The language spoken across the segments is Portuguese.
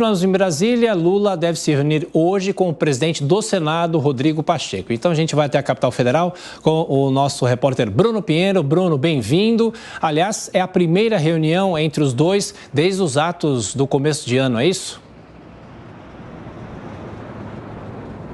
Em Brasília, Lula deve se reunir hoje com o presidente do Senado, Rodrigo Pacheco. Então a gente vai até a capital federal com o nosso repórter Bruno Pinheiro. Bruno, bem-vindo. Aliás, é a primeira reunião entre os dois desde os atos do começo de ano, é isso?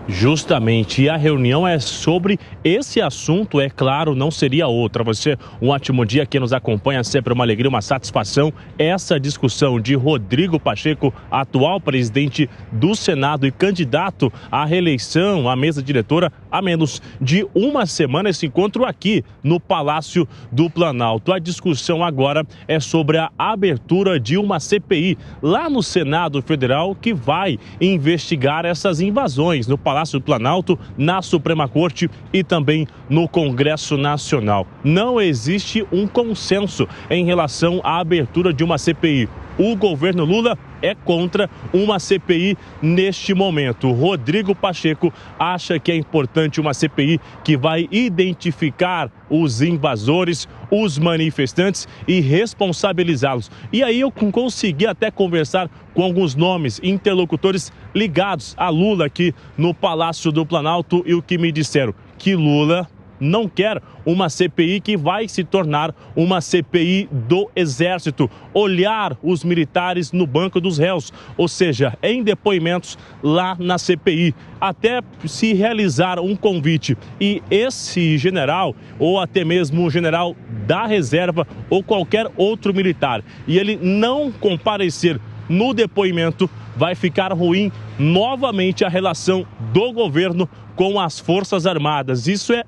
Justamente, e a reunião é sobre esse assunto, é claro, não seria outra. Você, um ótimo dia que nos acompanha, sempre uma alegria, uma satisfação. Essa discussão de Rodrigo Pacheco, atual presidente do Senado e candidato à reeleição, à mesa diretora, há menos de uma semana, esse encontro aqui no Palácio do Planalto. A discussão agora é sobre a abertura de uma CPI lá no Senado Federal que vai investigar essas invasões no Palácio do Planalto, na Suprema Corte e também no Congresso Nacional. Não existe um consenso em relação à abertura de uma CPI. O governo Lula é contra uma CPI neste momento. Rodrigo Pacheco acha que é importante uma CPI que vai identificar os invasores, os manifestantes e responsabilizá-los. E aí eu consegui até conversar com alguns nomes, interlocutores ligados a Lula aqui no Palácio do Planalto, e o que me disseram? Que Lula não quer uma CPI que vai se tornar uma CPI do Exército, olhar os militares no banco dos réus, ou seja, em depoimentos lá na CPI, até se realizar um convite e esse general, ou até mesmo um general da reserva ou qualquer outro militar, e ele não comparecer no depoimento, vai ficar ruim novamente a relação do governo com as Forças Armadas. Isso é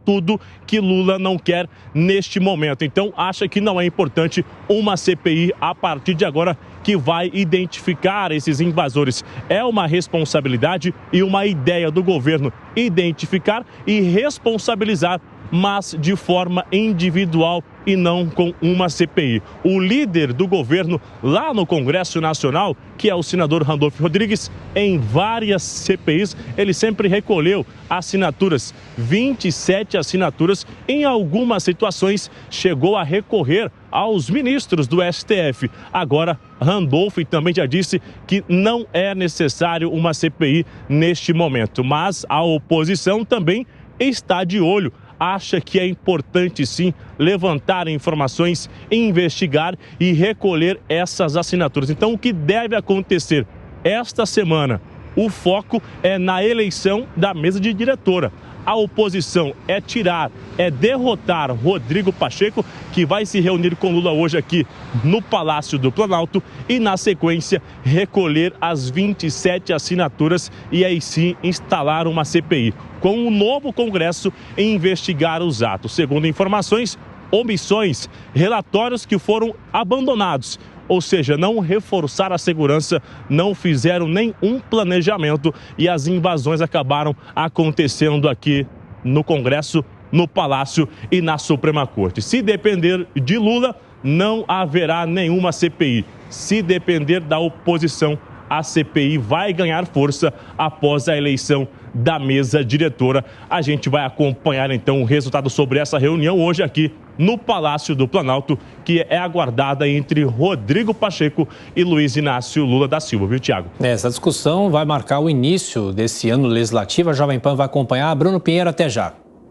tudo que Lula não quer neste momento. Então, acha que não é importante uma CPI a partir de agora que vai identificar esses invasores. É uma responsabilidade e uma ideia do governo identificar e responsabilizar, mas de forma individual e não com uma CPI. O líder do governo lá no Congresso Nacional, que é o senador Randolfo Rodrigues, em várias CPIs, ele sempre recolheu assinaturas, 27 assinaturas. Em algumas situações, chegou a recorrer aos ministros do STF. Agora, Randolfo também já disse que não é necessário uma CPI neste momento, mas a oposição também está de olho. Acha que é importante, sim, levantar informações, investigar e recolher essas assinaturas. Então, o que deve acontecer esta semana? O foco é na eleição da mesa de diretora. A oposição é derrotar Rodrigo Pacheco, que vai se reunir com Lula hoje aqui no Palácio do Planalto, e na sequência recolher as 27 assinaturas e aí sim instalar uma CPI com um novo Congresso e investigar os atos. Segundo informações, omissões, relatórios que foram abandonados. Ou seja, não reforçaram a segurança, não fizeram nenhum planejamento e as invasões acabaram acontecendo aqui no Congresso, no Palácio e na Suprema Corte. Se depender de Lula, não haverá nenhuma CPI. Se depender da oposição, a CPI vai ganhar força após a eleição da mesa diretora. A gente vai acompanhar então o resultado sobre essa reunião hoje aqui no Palácio do Planalto, que é aguardada entre Rodrigo Pacheco e Luiz Inácio Lula da Silva, viu, Tiago? Essa discussão vai marcar o início desse ano legislativo. A Jovem Pan vai acompanhar. Bruno Pinheiro, até já.